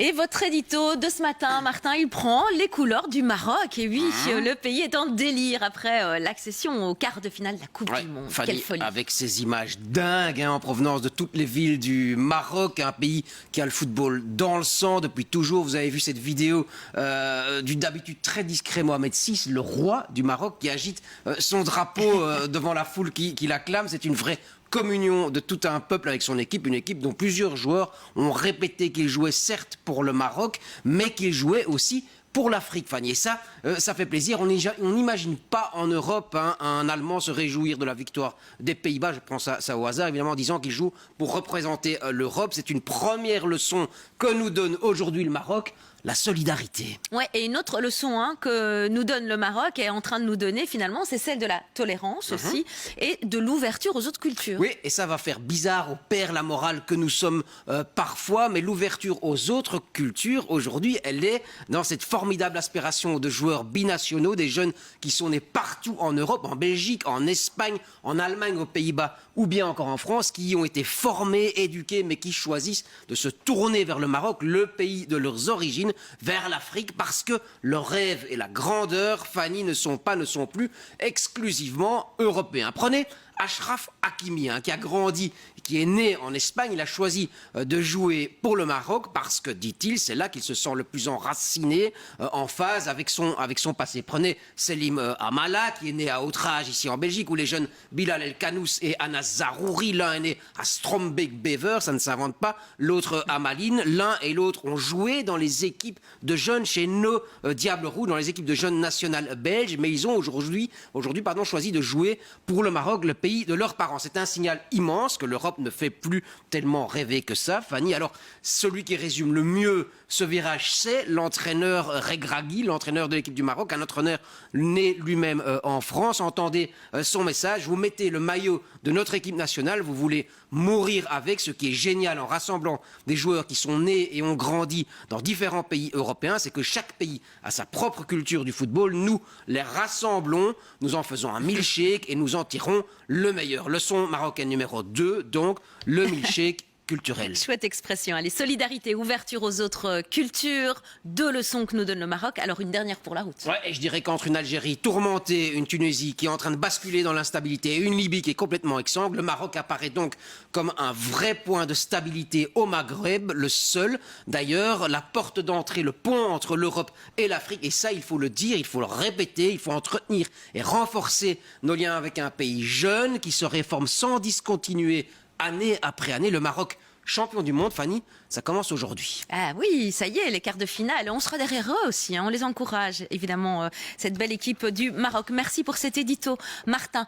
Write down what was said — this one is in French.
Et votre édito de ce matin, Martin, il prend les couleurs du Maroc. Et oui, le pays est en délire après l'accession au quart de finale de la Coupe du Monde. Fanny, quelle folie. avec ces images dingues en provenance de toutes les villes du Maroc, un pays qui a le football dans le sang depuis toujours. Vous avez vu cette vidéo du d'habitude très discret Mohamed VI, le roi du Maroc, qui agite son drapeau devant la foule qui l'acclame. C'est une vraie communion de tout un peuple avec son équipe, une équipe dont plusieurs joueurs ont répété qu'ils jouaient certes pour le Maroc, mais qu'ils jouaient aussi pour l'Afrique, Fanny. Et ça, ça fait plaisir. On n'imagine pas en Europe un Allemand se réjouir de la victoire des Pays-Bas. Je prends ça au hasard, évidemment, en disant qu'il joue pour représenter l'Europe. C'est une première leçon que nous donne aujourd'hui le Maroc. La solidarité. Ouais, et une autre leçon que nous donne le Maroc est en train de nous donner finalement, c'est celle de la tolérance aussi et de l'ouverture aux autres cultures. Oui, et ça va faire bizarre au père la morale que nous sommes parfois, mais l'ouverture aux autres cultures, aujourd'hui, elle est dans cette formidable aspiration de joueurs binationaux, des jeunes qui sont nés partout en Europe, en Belgique, en Espagne, en Allemagne, aux Pays-Bas ou bien encore en France, qui y ont été formés, éduqués, mais qui choisissent de se tourner vers le Maroc, le pays de leurs origines, vers l'Afrique, parce que leur rêve et la grandeur, Fanny, ne sont plus exclusivement européens. Prenez Achraf Hakimi, qui a grandi, qui est né en Espagne. Il a choisi de jouer pour le Maroc parce que, dit-il, c'est là qu'il se sent le plus enraciné, en phase avec son passé. Prenez Selim Amala, qui est né à Outrage, ici en Belgique, où les jeunes Bilal El Kanous et Anas Zarouri, l'un est né à Strombeek-Bever, ça ne s'invente pas, l'autre à Malines. L'un et l'autre ont joué dans les équipes de jeunes chez nos Diables Rouges, dans les équipes de jeunes nationales belges, mais ils ont aujourd'hui choisi de jouer pour le Maroc, le pays de leurs parents. C'est un signal immense que l'Europe ne fait plus tellement rêver que ça, Fanny. Alors, celui qui résume le mieux ce virage, c'est l'entraîneur Regragui, l'entraîneur de l'équipe du Maroc, un entraîneur né lui-même en France. Entendez son message. Vous mettez le maillot de notre équipe nationale, vous voulez mourir avec. Ce qui est génial en rassemblant des joueurs qui sont nés et ont grandi dans différents pays européens, c'est que chaque pays a sa propre culture du football. Nous les rassemblons, nous en faisons un milkshake et nous en tirons le meilleur. Leçon marocaine numéro 2, donc le milkshake culturel. Chouette expression. Allez, solidarité, ouverture aux autres cultures, 2 leçons que nous donne le Maroc. Alors une dernière pour la route. Ouais, et je dirais qu'entre une Algérie tourmentée, une Tunisie qui est en train de basculer dans l'instabilité et une Libye qui est complètement exsangue, le Maroc apparaît donc comme un vrai point de stabilité au Maghreb, le seul. D'ailleurs, la porte d'entrée, le pont entre l'Europe et l'Afrique. Et ça, il faut le dire, il faut le répéter, il faut entretenir et renforcer nos liens avec un pays jeune qui se réforme sans discontinuer année après année. Le Maroc, champion du monde, Fanny, ça commence aujourd'hui. Ah oui, ça y est, les quarts de finale. On sera derrière eux aussi. On les encourage, évidemment, cette belle équipe du Maroc. Merci pour cet édito, Martin.